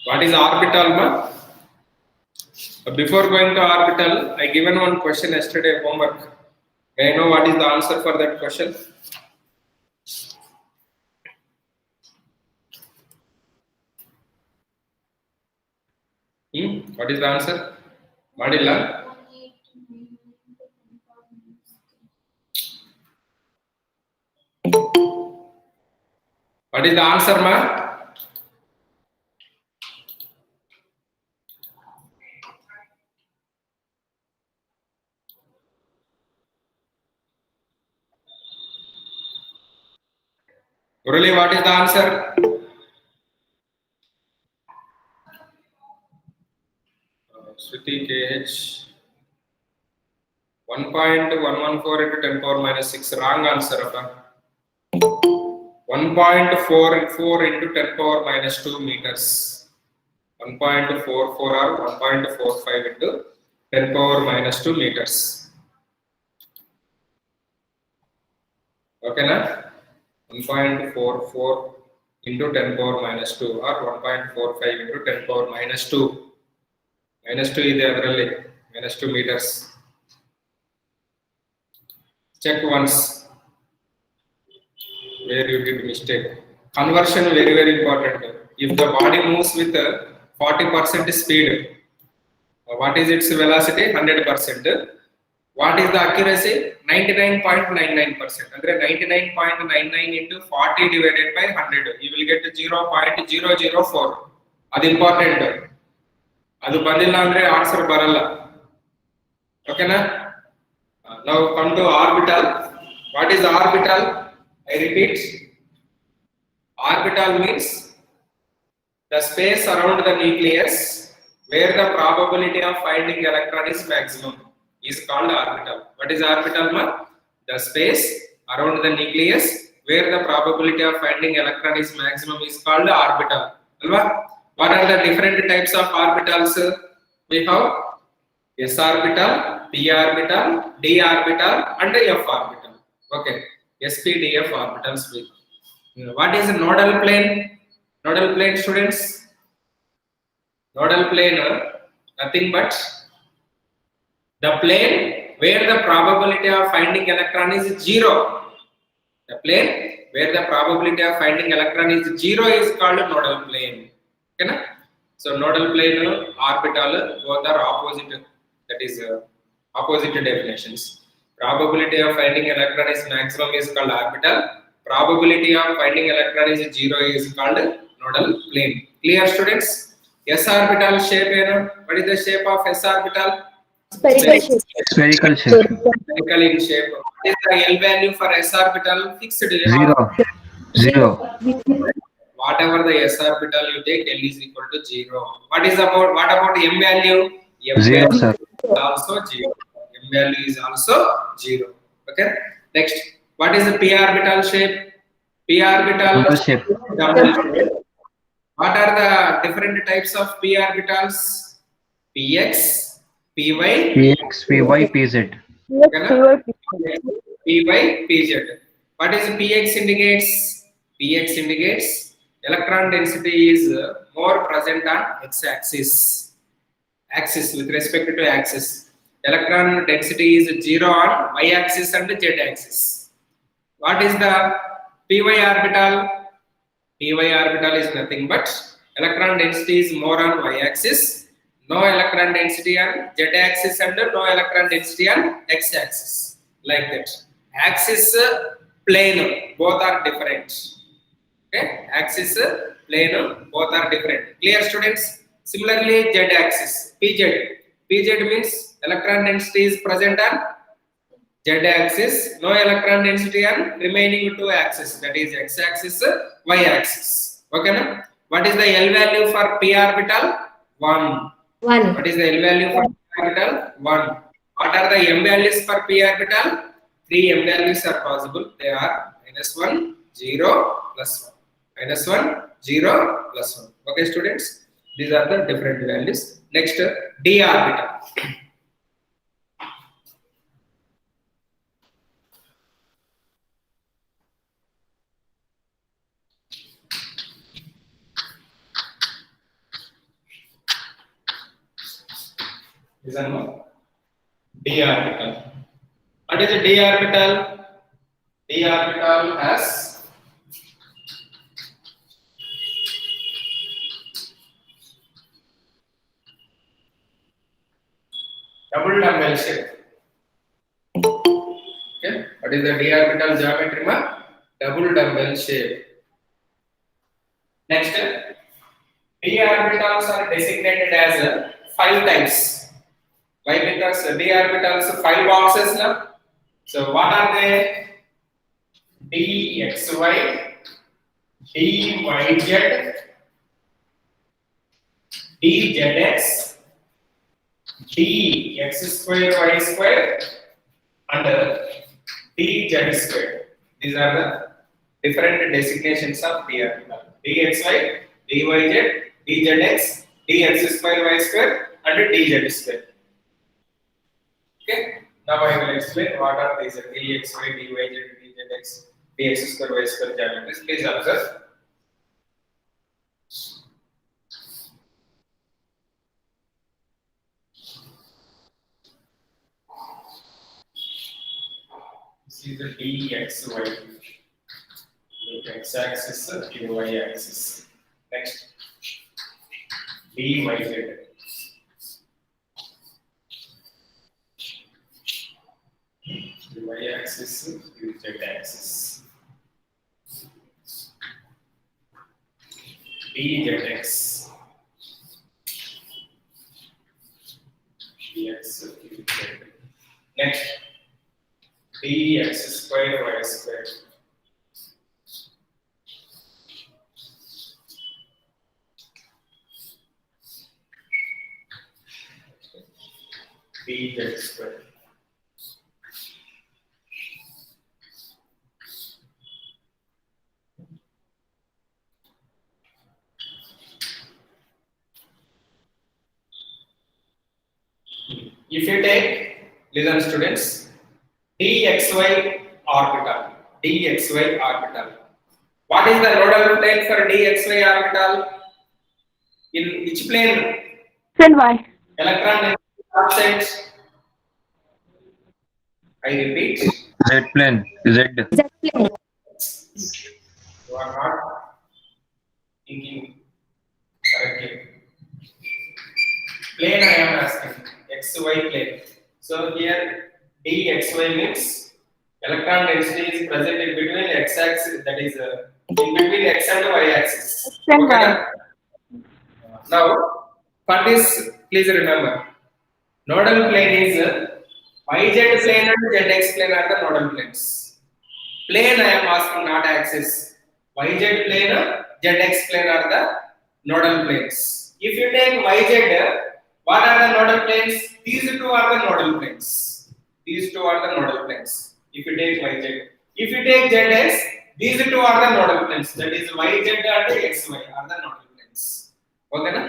What is orbital, ma? Before going to orbital, I given one question yesterday homework. May I know what is the answer for that question? What is the answer? Madilla? What is the answer, ma? Murali, what is the answer? Shruti KH. 1.114 into 10 power minus 6. Wrong answer. 1.44 into 10 power minus 2 meters. 1.44 or 1.45 into 10 power minus 2 meters. Okay, na? 1.44 into 10 power minus 2 or 1.45 into 10 power minus 2. Minus 2 is there, minus 2 meters. Check once where you did mistake. Conversion very, very important. If the body moves with 40% speed, what is its velocity? 100%. What is the accuracy? 99.99%. Andre 99.99 into 40 divided by 100. You will get 0.004. That's important. That's the answer. Okay, na? Now come to orbital. What is orbital? I repeat. Orbital means the space around the nucleus where the probability of finding electron is maximum is called orbital. What is orbital, ma? The space around the nucleus where the probability of finding electron is maximum is called orbital. What are the different types of orbitals? We have s orbital, p orbital, d orbital, and f orbital. Okay, sp, df orbitals. What is a nodal plane? Nodal plane, students. Nodal plane, nothing but the plane where the probability of finding electron is 0. The plane where the probability of finding electron is 0 is called nodal plane. Okay, na? So nodal plane, orbital, both are opposite. That is opposite definitions. Probability of finding electron is maximum is called orbital. Probability of finding electron is 0 is called nodal plane. Clear, students? S orbital shape. What is the shape of s orbital? Spherical shape. Spherical shape. Spherical in shape. What is the L value for s orbital? Fixed. 0. 0. Whatever the s orbital you take, L is equal to 0. What about m value? M 0, value sir. is also 0. M value is also 0. Okay. Next, what is the p orbital shape? P orbital Double shape. double shape. What are the different types of p orbitals? Px, py, Px, Py, Pz. Py, Pz. What is Px indicates? Px indicates electron density is more present on x-axis. Axis with respect to axis. Electron density is 0 on y-axis and z-axis. What is the py orbital? Py orbital is nothing but electron density is more on y-axis, no electron density on z-axis, and no electron density on x-axis. Like that. Axis, plane, both are different. Okay, axis, plane, both are different. Clear, students? Similarly, z-axis, pz. Pz means electron density is present on z-axis, no electron density on remaining two axes, that is x-axis, y-axis. Okay, na? What is the L value for p orbital? 1. 1. What is the L value for p orbital? 1. What are the m values for p orbital? 3 m values are possible. They are -1, 0, +1. -1, 0, +1. Okay, students? These are the different values. Next, d orbital. This one no? D orbital. What is a D orbital? D orbital has double dumbbell shape. Okay, what is the d orbital geometry ma? Double dumbbell shape. Next, d orbitals are designated as 5 types. Why? Because d orbitals 5 boxes na. So what are they? dxy, dyz, dzx, dx square y square and dz square. These are the different designations of d orbital. dxy, dyz, dzx, dx square y square and dz square. Okay. Now I will explain what are these dxy, dyz, dzx, dx square y square geometries. Please observe. This is the dxy, the x-axis, the y-axis. Next, dyz. The y-axis, the z-axis. dzx. dx, z. Next, dx square y square. dz square. If you take, listen students, dxy orbital, dxy orbital. What is the nodal plane for dxy orbital? In which plane? Then why? Electron absent. I repeat, Z plane. Z. Exactly. you are not thinking correctly. Plane I am asking, xy plane. So here dxy means electron density is present in between x-axis, that is in between x and y-axis. Then Okay, why? na? Now, for this, please remember, nodal plane is yz plane and zx plane are the nodal planes. Plane I am asking, not axis. yz plane, zx plane are the nodal planes. If you take yz, what are the nodal planes? These two are the nodal planes. These two are the nodal planes. If you take yz. If you take zx, these two are the nodal planes. That is yz and xy are the nodal planes. Okay, na?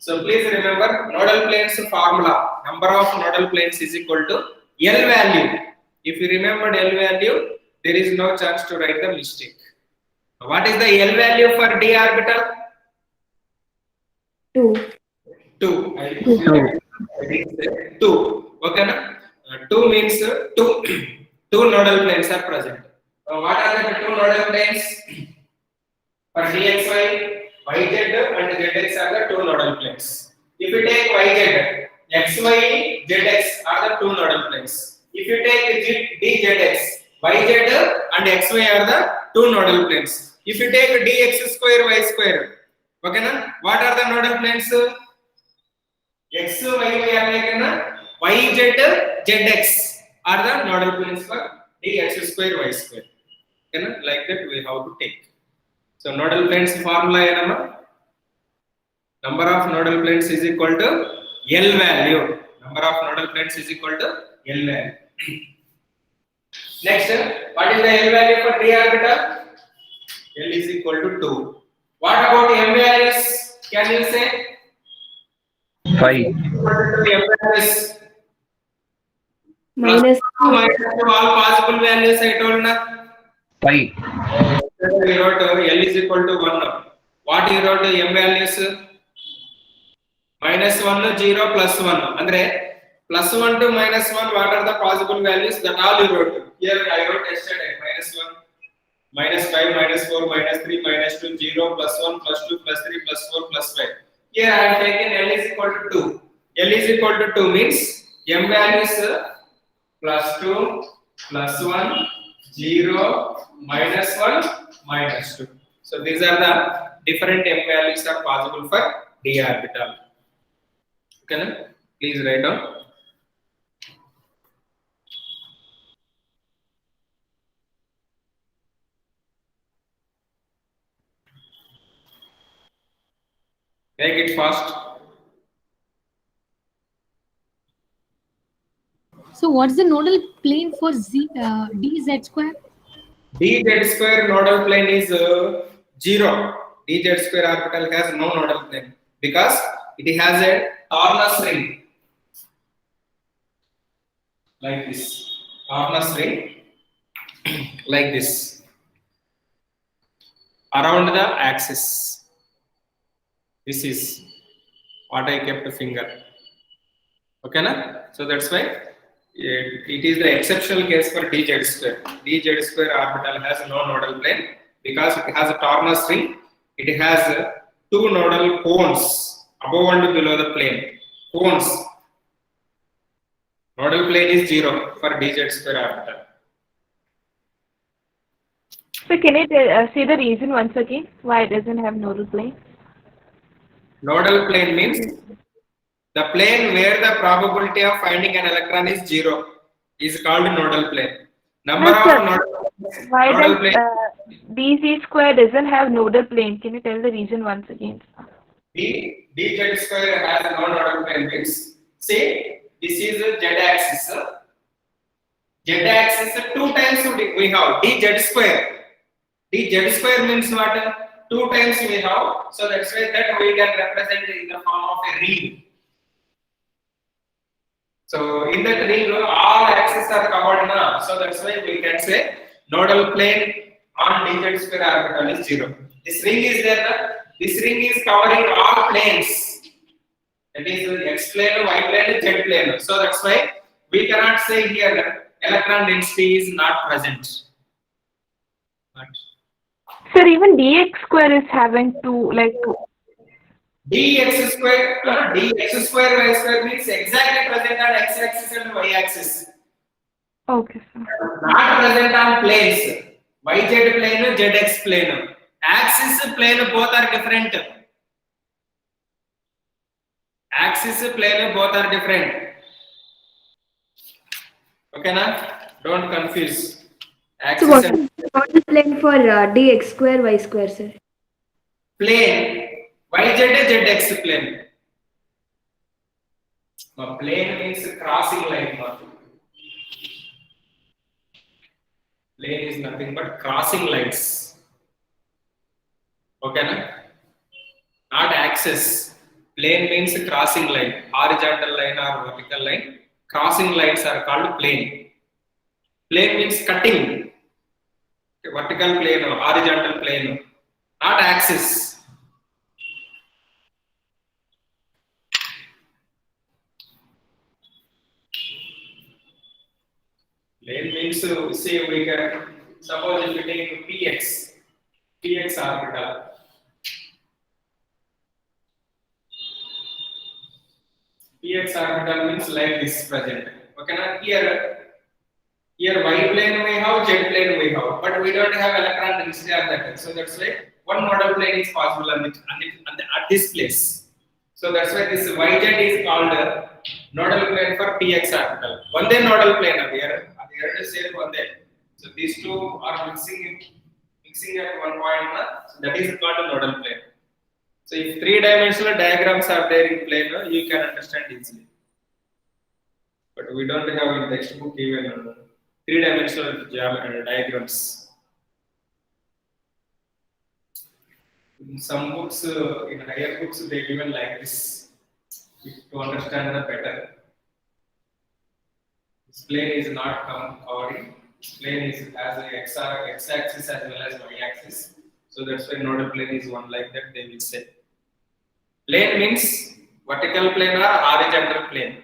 So please remember nodal planes formula. Number of nodal planes is equal to L value. If you remember L value, there is no chance to write the mistake. What is the L value for d orbital? 2. 2. I didn't say 2. Okay, na? 2 means two nodal planes are present. What are the two nodal planes? For dxy, yz and zx are the two nodal planes. If you take yz, xy, zx are the two nodal planes. If you take dzx, yz and xy are the two nodal planes. If you take dx square, y square, okay na? What are the nodal planes? X, Y, yz, zx are the nodal planes for dx square, y square. Okay na? Like that we have to take. So nodal planes formula enama? Number of nodal planes is equal to L value. Number of nodal planes is equal to L value. Next, what is the L value for d orbital? L is equal to 2. What about M values? Can you say? 5. Equal to M values. Minus Minus to all possible values I told na. 5. We wrote L is equal to 1. What you wrote M values? -1, 0, +1. Andre +1 to -1, what are the possible values? That all you wrote. Here I wrote yesterday, -1, -5, -4, -3, -2, 0, +1, +2, +3, +4, +5. Here I have taken L is equal to 2. L is equal to 2 means M values +2, +1, 0, -1, -2. So these are the different M values are possible for d orbital. Okay, na? Please write down. Make it fast. So what's the nodal plane for dz square? dz square nodal plane is 0. dz square orbital has no nodal plane because it has a torus ring like this. Torus ring like this around the axis. This is what I kept a finger. Okay, na? So that's why it is the exceptional case for dz square. dz square orbital has no nodal plane because it has a torus ring. It has two nodal cones above and below the plane. Cones. Nodal plane is 0 for dz square orbital. So can you say the reason once again why it doesn't have nodal plane? Nodal plane means the plane where the probability of finding an electron is 0 is called nodal plane. Number No, of sir. nodal, Why nodal does plane dz square doesn't have nodal plane? Can you tell the reason once again? dz square has no nodal plane means say this is a z axis. Z axis 2 times we have dz square. dz square means what? 2 times we have, so that's why that we can represent in the form of a ring. So in that ring, all axes are covered now. So that's why we can say nodal plane on dz square orbital is 0. This ring is there. This ring is covering all planes. That is x plane, y plane, z plane. So that's why we cannot say here electron density is not present. But Sir, even dx square is having two. dx square y square means exactly present on x axis and y axis. Okay, sir. Not present on planes. YZ plane, ZX plane. Axis plane both are different. Axis plane both are different. Okay, na? Don't confuse. So Axis what and is the nodal plane for dx square y square, sir? plane. YZ ZX plane. Plane means crossing line. Plane is nothing but crossing lines. Okay, na? Not axis. Plane means crossing line, horizontal line or vertical line. Crossing lines are called plane. Plane means cutting. Okay, vertical plane or horizontal plane, not axis. Plane means say we can suppose if you take px orbital. Px orbital means like this present. Okay, now here y plane we have, z plane we have, but we don't have electron density at that. So that's why one nodal plane is possible at this place. So that's why this yz is called nodal plane for px orbital. One day nodal plane here. The same one day. So these two are mixing at one point. So that is called a nodal plane. So if 3-dimensional diagrams are there in plane, you can understand easily. But we don't have in textbook even 3-dimensional diagrams. In some books, in higher books, they given like this to understand the better. This plane is not covering. This plane has an x-axis as well as y-axis. So that's why nodal plane is one like that. They will say. Plane means vertical plane or horizontal plane,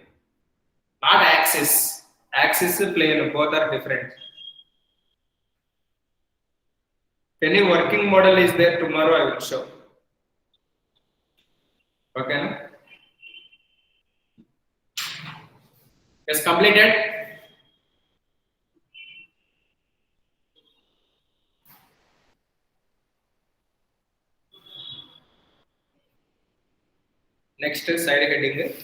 not axis. Axis plane, both are different. Any working model is there, tomorrow I will show. Okay. Yes, completed. Next side heading.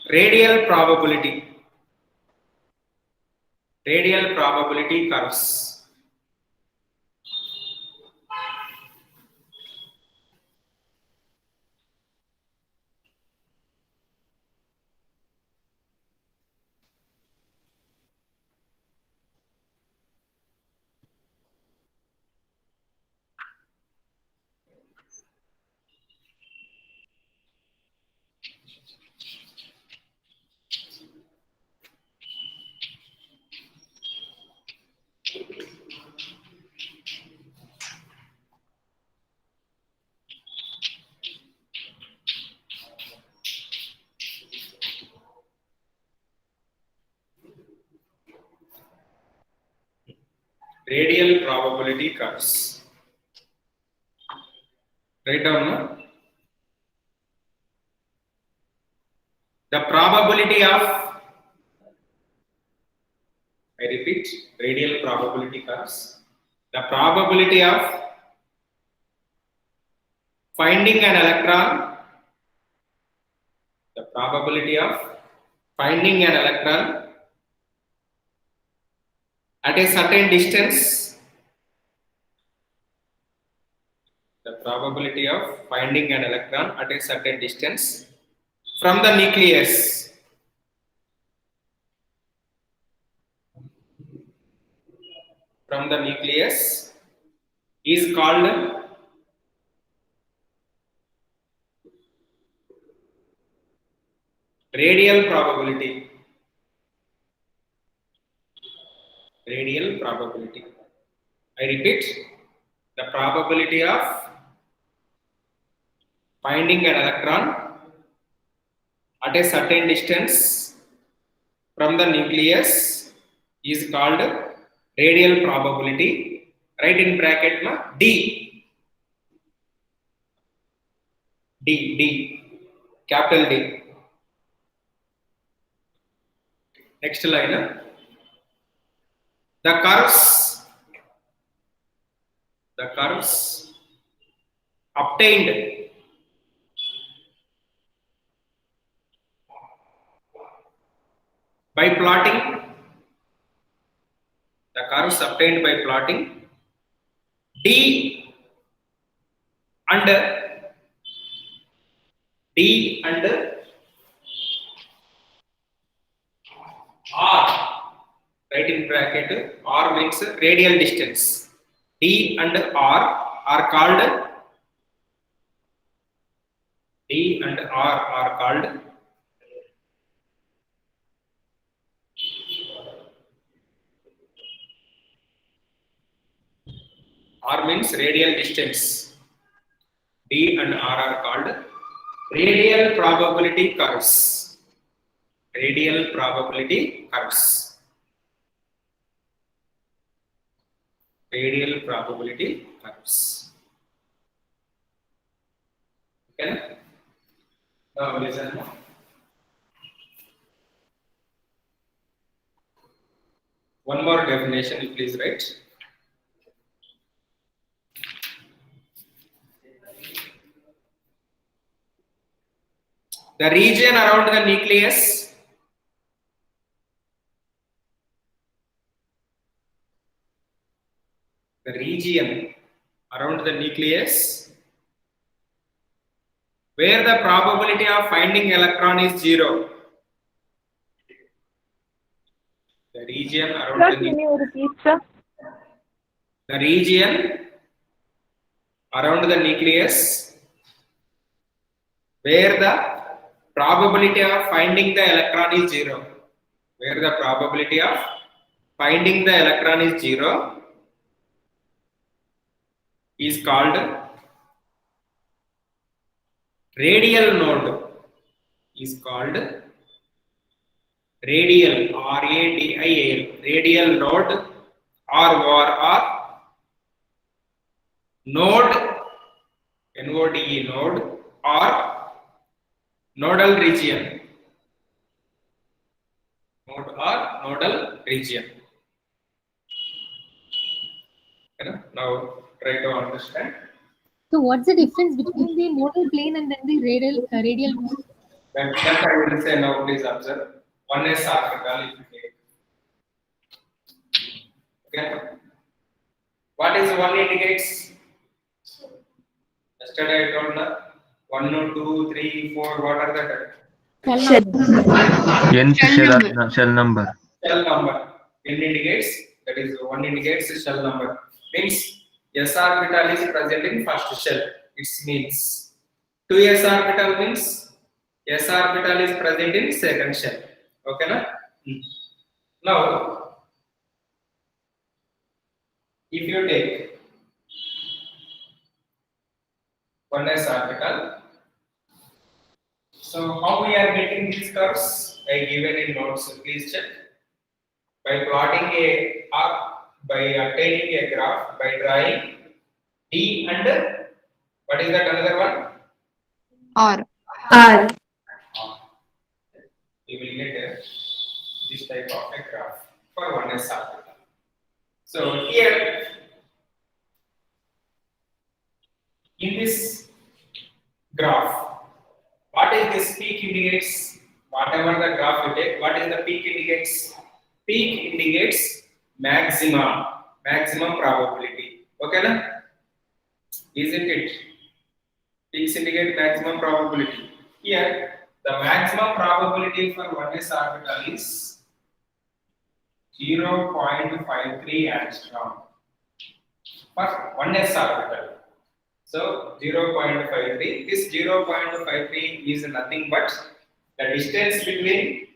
Radial probability. Radial probability curves. Radial probability curves. Write down. No? The probability of, I repeat, radial probability curves. The probability of finding an electron. The probability of finding an electron at a certain distance. The probability of finding an electron at a certain distance from the nucleus. From the nucleus is called radial probability. Radial probability. I repeat, the probability of finding an electron at a certain distance from the nucleus is called radial probability. Write in bracket ma D. D. Capital D. Next line. The curves obtained by plotting. The curves obtained by plotting D and R. Write in bracket, R means radial distance. D and R are called R means radial distance. D and R are called radial probability curves. Radial probability curves. Radial probability curves. Okay. Now listen. One more definition, you please write. The region around the nucleus where the probability of finding electron is 0. The region around Sir, the can you repeat, sir? The region around the nucleus where the probability of finding the electron is 0. Where the probability of finding the electron is 0 is called radial node. is called radial, R-A-D-I-A-L, radial node or node, N-O-D-E, node or nodal region. Node or nodal region. Okay, now try to understand. So what's the difference between the nodal plane and then the radial one? That I will say now. Please observe. One is orbital. If you take. Okay. What is one indicates? Yesterday I told you 1, 2, 3, 4. What are the Shell. Nth shell number. shell number? N indicates, that is one indicates the shell number. Means s orbital is present in first shell. It means 2s orbital means s orbital is present in second shell. Okay, na? Now, if you take 1s orbital, so how we are getting these curves? I given in notes. Please check. By plotting a arc, by obtaining a graph, by drawing D and what is that another one? R. R. You will get this type of a graph for 1s orbital. So here in this graph, what is this peak indicates? Whatever the graph you take, what is the peak indicates? Peak indicates maximum probability. Okay, na? Isn't it? Peaks indicate maximum probability. Here, the maximum probability for 1s orbital is 0.53 angstrom for 1s orbital. So 0.53. This 0.53 is nothing but the distance between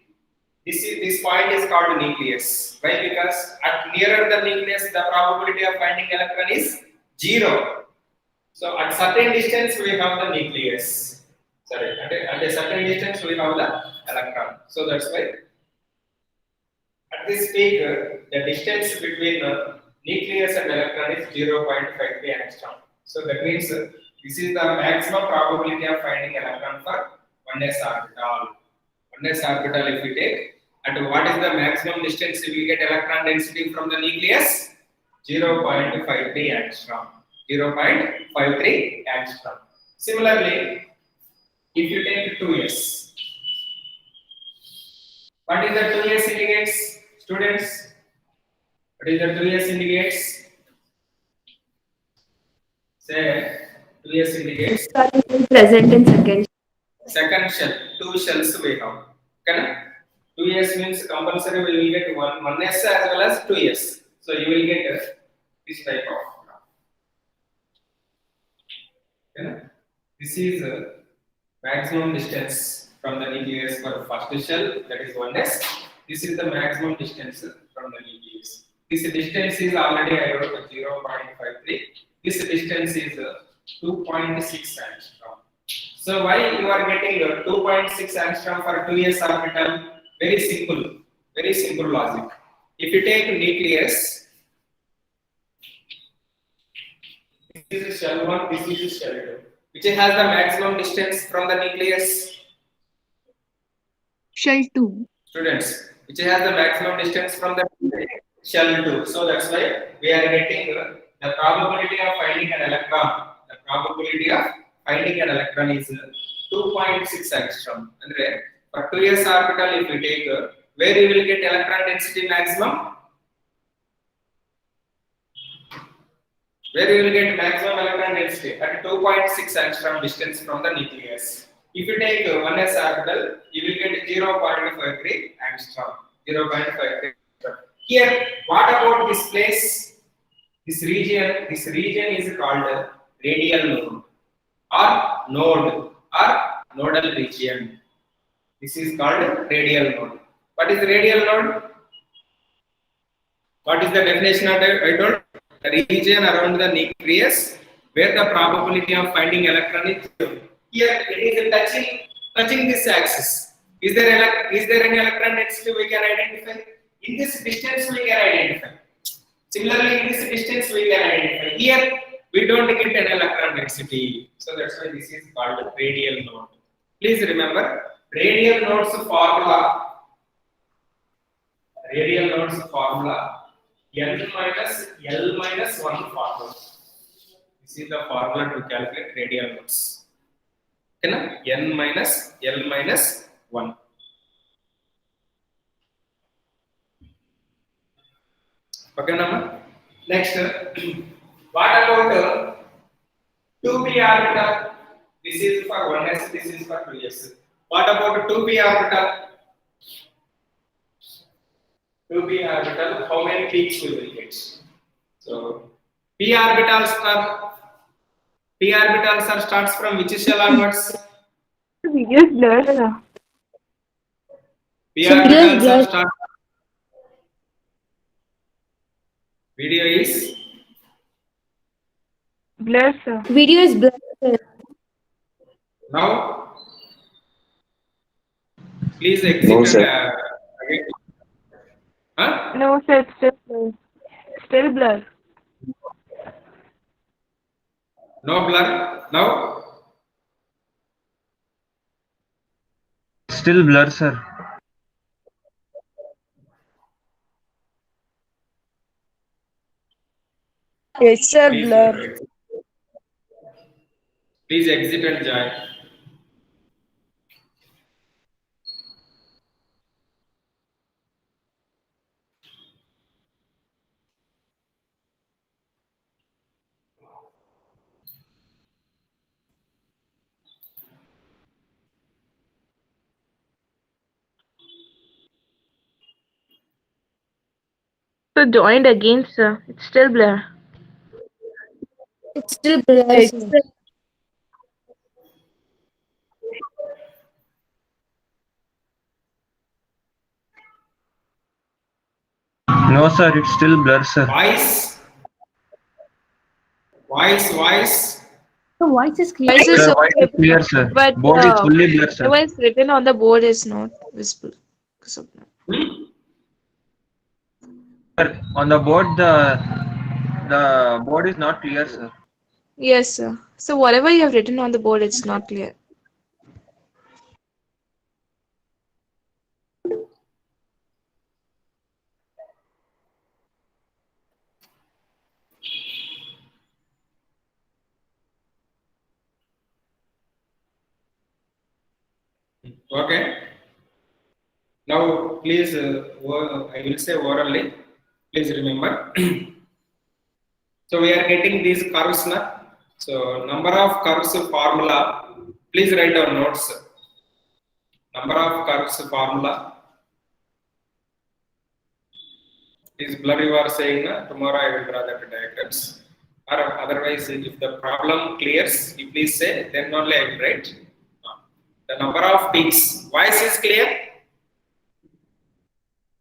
this point is called nucleus. Why? Because at nearer the nucleus, the probability of finding electron is 0. So at certain distance we have the nucleus. Sorry, at a certain distance we have the electron. So that's why at this peak the distance between nucleus and electron is 0.53 angstrom. So that means this is the maximum probability of finding electron for 1s orbital. 1s orbital if we take, and what is the maximum distance we will get electron density from the nucleus? 0.53 angstrom. 0.53 angstrom. Similarly, if you take 2s, what is the 2s indicates, students? What is the 2s indicates? Say 2s indicates Present in second. second shell. 2 shells we have. Okay? 2s means compulsory we will get 1s as well as 2s. So you will get this type of graph. Okay? This is maximum distance from the nucleus for first shell, that is 1s. This is the maximum distance from the nucleus. This distance is already I wrote 0.53. This distance is 2.6 angstrom. So why you are getting 2.6 angstrom for 2s orbital? Very simple logic. If you take nucleus, this is shell 1, this is shell 2. Which has the maximum distance from the nucleus? Shell 2. Students, which has the maximum distance from the shell 2. So that's why we are getting the probability of finding an electron. The probability of finding an electron is 2.6 angstrom. Andre, for 2s orbital, if we take where you will get electron density maximum? Where you will get maximum electron density? At 2.6 angstrom distance from the nucleus. If you take 1s orbital, you will get 0.53 angstrom. 0.53. Here, what about this place? This region is called radial node or nodal region. This is called radial node. What is radial node? What is the definition of that? I told the region around the nucleus where the probability of finding electron is 0. Here it is touching touching this axis. Is there any electron density we can identify? In this distance we can identify. Similarly, in this distance we can identify. Here we don't get an electron density, so that's why this is called radial node. Please remember, radial nodes formula. Radial nodes formula n minus L minus 1 formula. This is the formula to calculate radial nodes. Okay, na? N minus L minus 1. Okay, na? Next, what about 2p orbital? This is for 1s, this is for 2s. What about 2p orbital? 2p orbital, how many peaks we will get? So, p orbitals are starts from which shell onwards? The video is blurred, sir. P So video is orbitals are blurred. start. Video is Blurred, sir. Video is blurred. now. Please exit No, and sir. again. Huh? No, sir, it's still blurred. Still blurred. No blur. Now. Still blur, sir. It's a Please, blur. please exit and join. So joined again, sir. It's still blurred. It's still blurred. It's sir. No, sir. It's still blur, sir. Voice. The voice is clear. Voice is Sir, okay, white is clear, sir. but Board is fully blur, sir. whatever is written on the board is not visible. because of that. Hmm? Sir, on the board, the board is not clear, sir. Yes, sir. So whatever you have written on the board, it's not clear. Okay. Now, please, I will say orally. Please remember. So we are getting these curves now. So number of curves formula. Please write down notes. Number of curves formula. Is blur you are saying na? Tomorrow I will draw that diagrams. Or otherwise, if the problem clears, you please say. Then only I will write. The number of peaks. Voice is clear?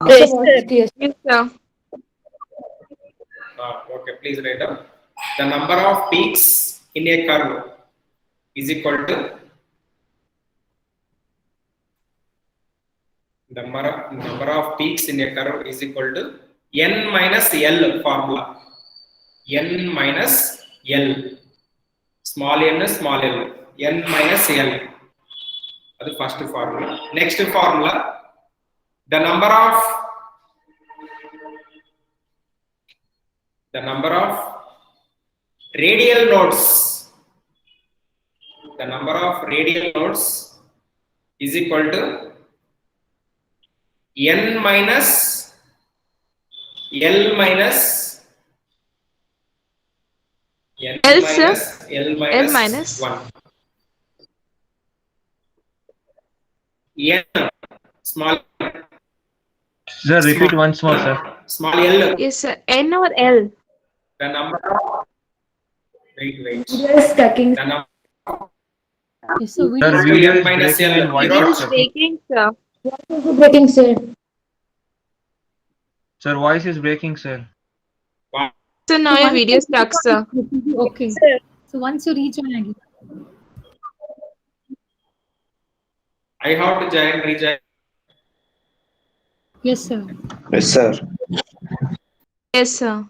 Yes, sir. Yes. Yes, sir. Okay, please write down. The number of peaks in a curve is equal to the number of peaks in a curve is equal to n minus L formula. N minus L. Small n, small l. N minus L. That's the first formula. Next formula, the number of radial nodes. The number of radial nodes is equal to n minus L minus n L, sir? minus L minus, L minus? 1. N small Sir, repeat once more, sir. small l. Yes, sir. N or L? The number of wait. Video is stucking. The number Okay, so we Sir, N video is minus breaking L. in white, Video is sir. breaking, sir. What is breaking, sir? Sir, voice is breaking, sir. So now your video is stuck, sir. okay. So once you rejoin again. I have to rejoin. Yes, sir. Yes, sir. Yes, sir.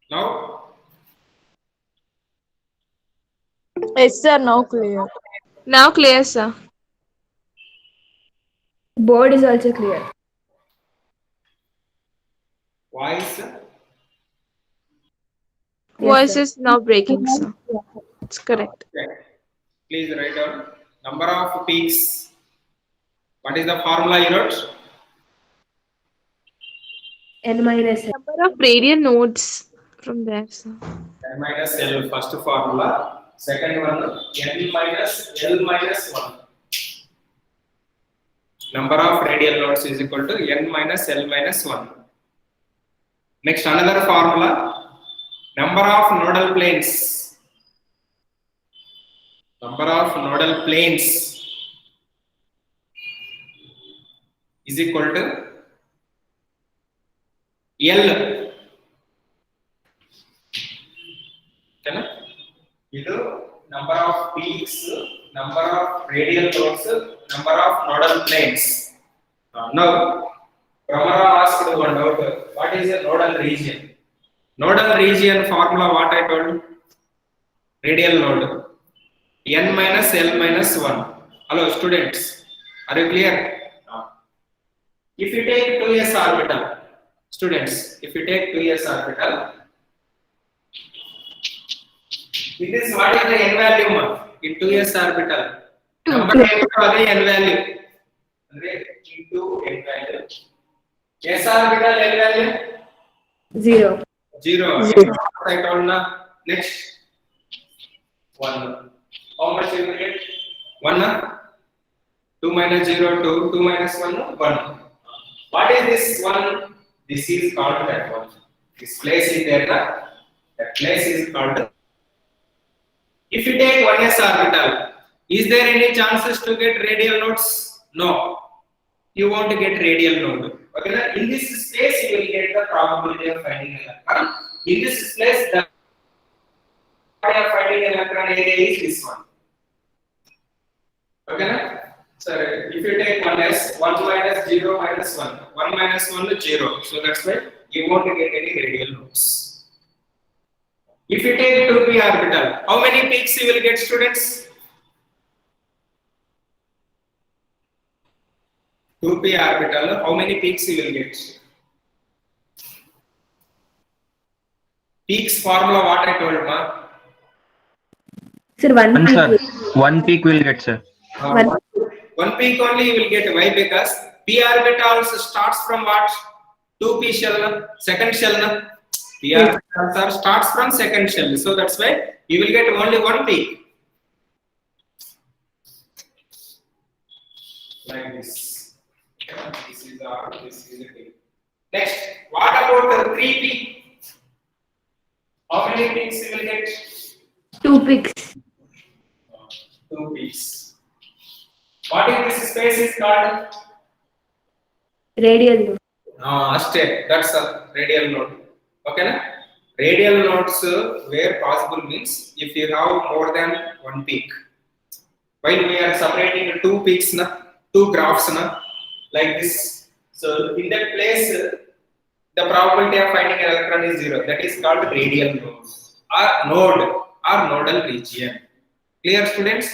Now, Yes, sir. Now clear. Now clear, sir. Board is also clear. voice. Voice sir. is now breaking, sir. It's correct. Okay. Please write down number of peaks. What is the formula you wrote? N minus N. Number of radial nodes from there, sir. N minus L, first formula. Second one, N minus L minus 1. Number of radial nodes is equal to N minus L minus 1. Next, another formula. Number of nodal planes. Number of nodal planes is equal to L. Okay, ಇದು number of peaks, number of radial nodes, number of nodal planes. Now, Pramara asked one doubt. What is a nodal region? Nodal region formula what I told? Radial node. N minus L minus 1. Hello students, are you clear? If you take 2s orbital, students, if you take 2s orbital, in this, what is the n value in 2s orbital? Number n value. Into n value. S orbital n value? 0. 0. I told now. Next. 1. How much you will get? 1. 2 minus 0, 2. 2 minus 1, 1. What is this 1? This is called that one. This place is there. That place is called. If you take 1s orbital, is there any chances to get radial nodes? No. You won't get radial node. Okay, in this space you will get the probability of finding an electron. In this place, the probability of finding an electron area is this one. Okay, so if you take 1s, 1 minus 0 minus 1, 1 minus 1 is 0. So that's why you won't get any radial nodes. If you take 2p orbital, how many peaks you will get, students? 2p orbital, how many peaks you will get? Peaks formula what I told ma? Sir, one One, peak. sir. One peak will get, sir. One peak only you will get. Why? Because p orbitals starts from what? 2p shell, second shell. P orbitals starts from second shell. So that's why you will get only one peak. Like this. This is R, this is a peak. Next, what about the 3p? How many peaks you will get? 2 peaks. 2 peaks. What is this space is called? Radial node. Aste, that's a radial node. Okay, na? Radial nodes where possible means if you have more than one peak. While we are separating 2 peaks, na, 2 graphs, na, like this. So in that place, the probability of finding an electron is 0. That is called radial node or nodal region. Clear, students?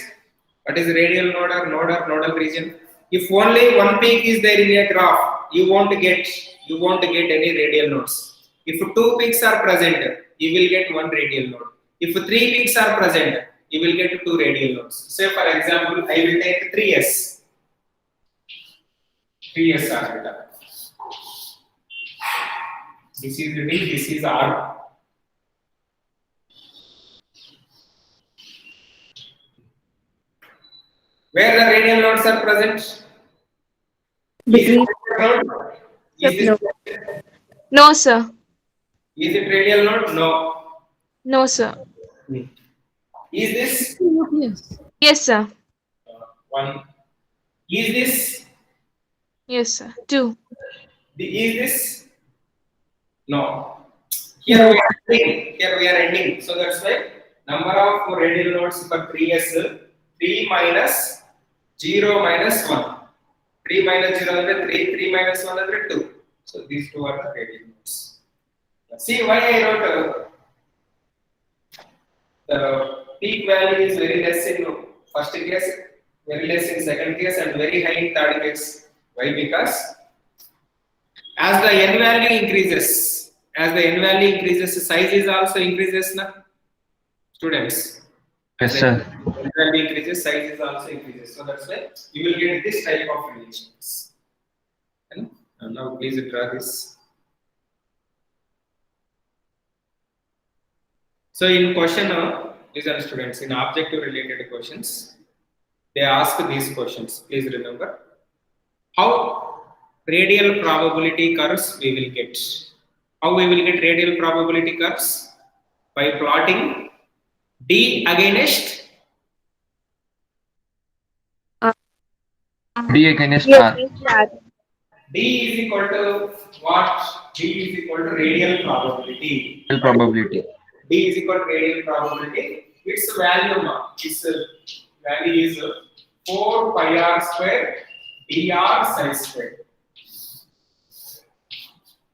What is radial node or nodal region? If only one peak is there in a graph, you won't get any radial nodes. If 2 peaks are present, you will get 1 radial node. If 3 peaks are present, you will get 2 radial nodes. Say for example, I will take 3s. 3s orbital. This is D, this is R. Where the radial nodes are present? Between. Is No. No, sir. it radial node? No. No, sir. Is this Yes. Yes, sir. 1? Is this? Yes, sir. 2. Is this? No. Here we are ending. Here we are ending. So that's why number of radial nodes for 3s 3 minus 0 minus 1. 3 minus 0 is 3. 3 minus 1 is 2. So these two are the radial nodes. See why I wrote the peak value is very less in first case, very less in second case, and very high in third case. Why? Because as the n value increases, size is also increases, na? Students. Yes, sir. N value increases, size is also increases. So that's why you will get this type of relations. And now please draw this. So in question, listen students, in objective related questions, they ask these questions. Please remember how radial probability curves we will get. How we will get radial probability curves? By plotting D against D against Yes. R. D is equal to what? D is equal to radial probability. Probability. D is equal to radial probability. Its value, its value is 4 pi r square dr psi square.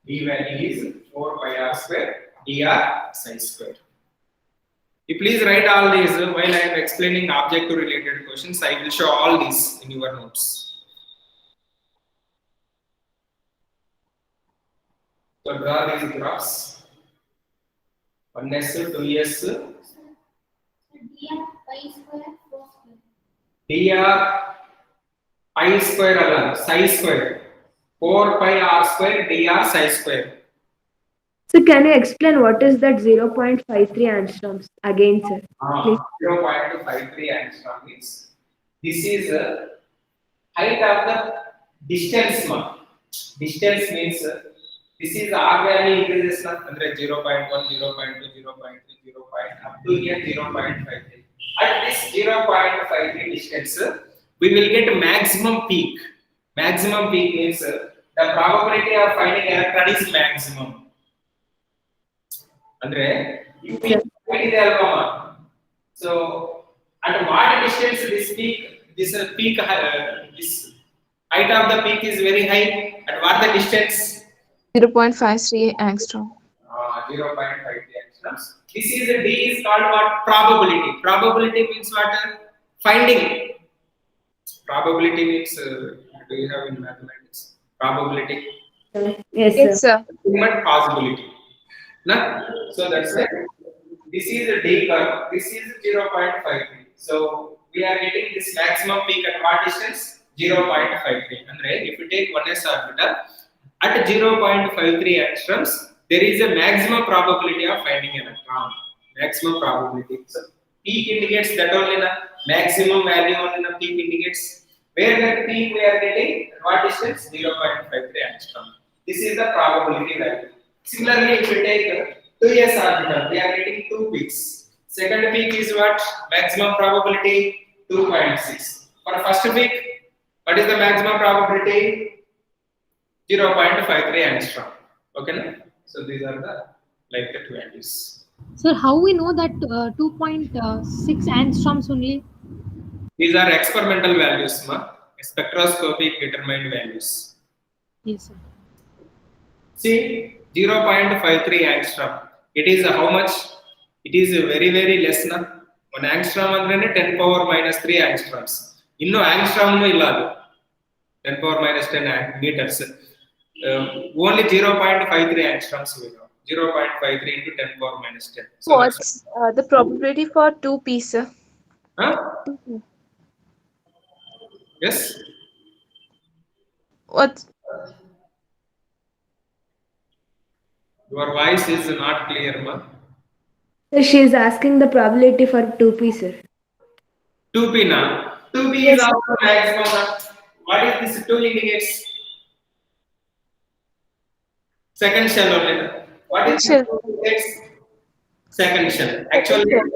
D value is 4 pi r square dr psi square. You please write all these while I am explaining objective related questions. I will show all these in your notes. So draw these graphs. 1s, 2s, dr pi square alla psi square 4 pi r square dr psi square. So can you explain what is that 0.53 angstroms again, sir? Please. 0.53 angstrom means this is height of the distance. Distance means this is r value increases andre 0.1, 0.2, 0.3, 0. Up to here 0.53. At this 0.53 distance, we will get maximum peak. Maximum peak means the probability of finding electron is maximum. Andre if we find the alpha, so at what distance this peak, this height of the peak is very high. At what the distance? 0.53 angstrom. 0.53 angstroms. This is D is called what? Probability. Probability means what? Finding. Probability means do you have in mathematics? Probability. Yes, Yes, sir. sir. Human possibility. No? So that's it. This is a D curve. This is 0.53. So we are getting this maximum peak at what distance? 0.53. And if you take 1s orbital at 0.53 angstroms, there is a maximum probability of finding an electron. Maximum probability. So peak indicates that only the maximum value only the peak indicates. Where that peak we are getting? At what distance? 0.53 angstrom. This is the probability value. Similarly, if you take 2s orbital, we are getting 2 peaks. Second peak is what? Maximum probability 2.6. For first peak, what is the maximum probability? 0.53 angstrom. Okay, no? So these are the like the values. Sir, how we know that 2.6 angstroms only? These are experimental values, spectroscopic determined values. Yes, sir. See, 0.53 angstrom. It is how much? It is very very less, na? 1 angstrom andre 10 power minus 3 angstroms. Inno angstrom no illa adu. 10 power minus 10 meters. Only 0.53 angstroms we know. 0.53 into 10 power minus 10. So that's What's the probability for 2p, sir? huh? Yes. What? Your voice is not clear, ma. So she is asking the probability for 2p, sir. 2p na. 2p is Yes, sir. also maximum. Na. What is this 2 indicates? Second shell only. Na. What is this Shell. 2 indicates? Second shell. Second shell.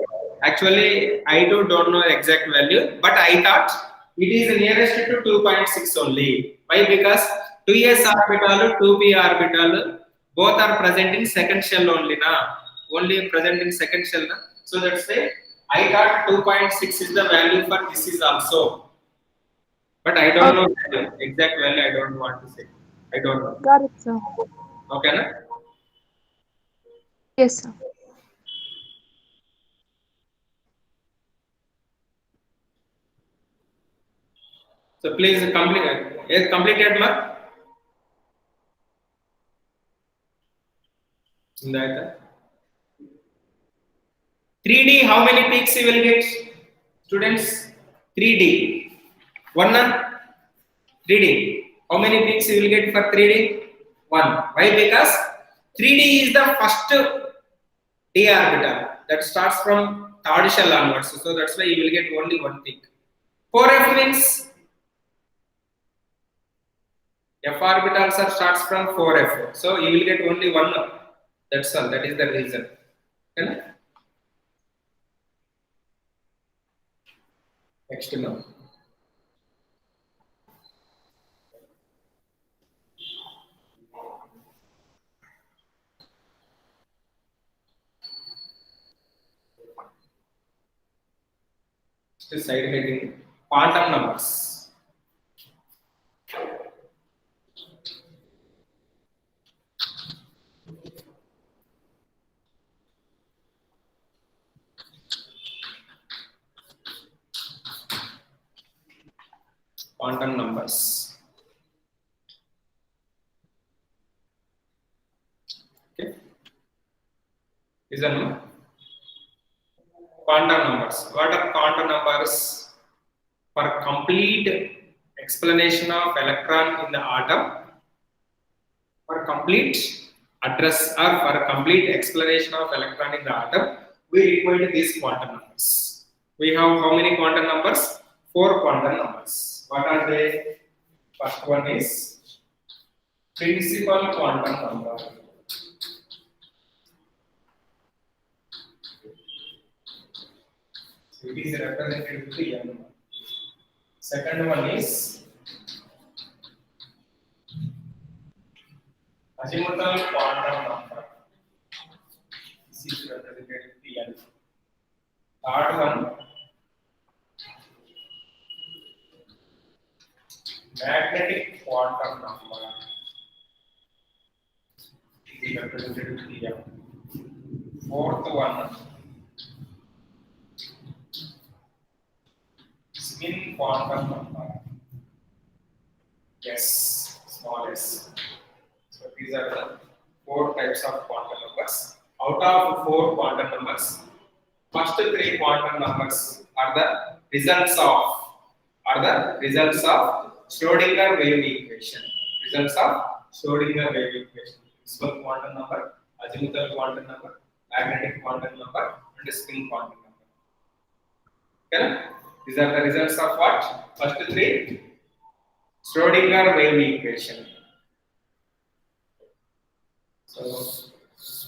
Actually, I too don't know exact value, but I thought it is nearest to 2.6 only. Why? Because 2s orbital, 2p orbital, both are present in second shell only, na. Only present in second shell, na. So that's why I thought 2.6 is the value for this is also. But I don't know the exact value. I don't want to say. I don't know. Got it, sir. Okay, na? Yes, sir. So please complete. Yes, completed, ma. That 3D, how many peaks you will get? Students, 3D. One, 3D. How many peaks you will get for 3D? One. Why? Because 3D is the first d orbital that starts from third shell onwards. So that's why you will get only one peak. 4F means F orbitals are starts from 4F. So you will get only one. That's all. That is the reason. Okay? Next now. Side heading quantum numbers. Quantum numbers. Okay. Listen. Quantum numbers. What are quantum numbers? For complete explanation of electron in the atom, for complete address or for complete explanation of electron in the atom, we require these quantum numbers. We have how many quantum numbers? 4 quantum numbers. What are they? First one is principal quantum number. So it is represented with the n. Second one is azimuthal quantum number. This is represented with the n. Third one, magnetic quantum number. This is represented with the m. Fourth one, spin quantum number. Yes, small s. So these are the 4 types of quantum numbers. Out of 4 quantum numbers, first 3 quantum numbers are the results of Schrödinger wave equation. Results of Schrödinger wave equation. Principal quantum number, azimuthal quantum number, magnetic quantum number, and spin quantum number. Okay? These are the results of what? First 3 Schrödinger wave equation. So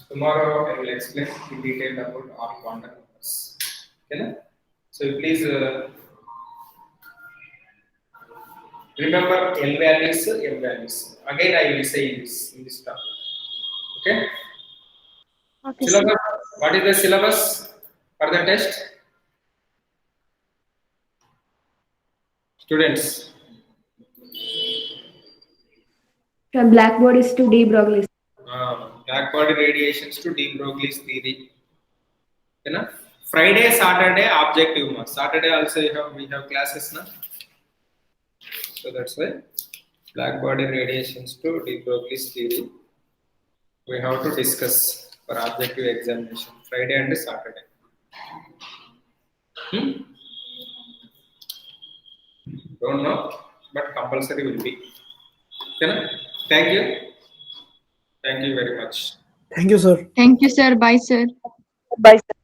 tomorrow I will explain in detail about all quantum numbers. Okay? So please remember L values, M values. Again I will say this in this topic. Okay? Okay, sir. Syllabus. What is the syllabus for the test? Students. From black bodies to de Broglie's. Black body radiations to de Broglie's theory. You know? Friday, Saturday, objective marks. Saturday also we have classes now. So that's why black body radiations to de Broglie's theory. we have to discuss for objective examination Friday and Saturday. Don't know, but compulsory will be. Okay, thank you. Thank you very much. Thank you, sir. Thank you, sir. Bye, sir. Bye, sir.